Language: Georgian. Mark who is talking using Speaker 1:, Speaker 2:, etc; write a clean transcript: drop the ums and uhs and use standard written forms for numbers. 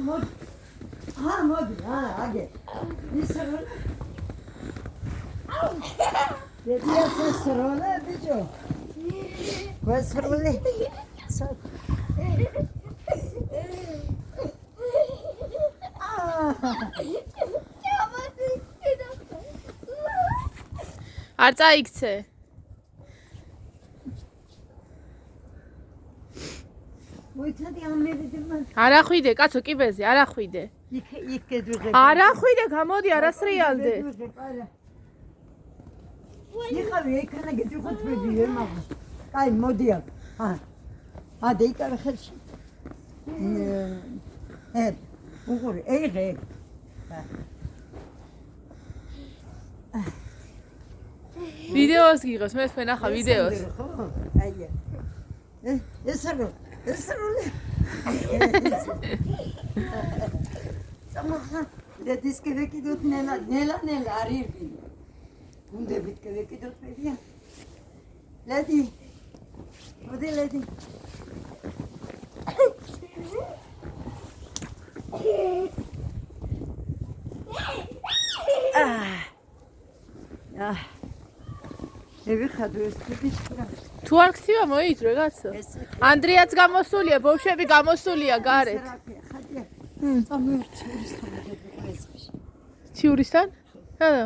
Speaker 1: მოდი. მოდი, აგე. ისე რომ ეს როლა ბიჭო. ვესროლე.
Speaker 2: არ წაიქცე.
Speaker 1: მოიცადი ამერიდე.
Speaker 2: არა ხვიდე, კაცო, კიბეზე, არა ხვიდე.
Speaker 1: იქ კედვზე.
Speaker 2: არა ხვიდე, გამოდი, არასრიალდე.
Speaker 1: იხავი, ეკანა გეჭუხოთ მედიე, მაგრამ. კაი, მოდი აქ. ადე იკავე ხელში. უღური, ეიღე.
Speaker 2: ვიდეოს გიღოს, მე თქვენ ახლა ვიდეოს.
Speaker 1: აია. ესარო. სამახა დედისკე ვეკიდოთ ნელა არ ირგინო. გუნდებით კი ვეკიდოთ მედია. ლედი. მოდი ლედი. ევიხადო ეს თვითონ.
Speaker 2: თუ არ გცია მოიწრე კაცო. ანდრიაც გამოსულია, ბავშვები გამოსულია გარეთ. ციურისთან? რა?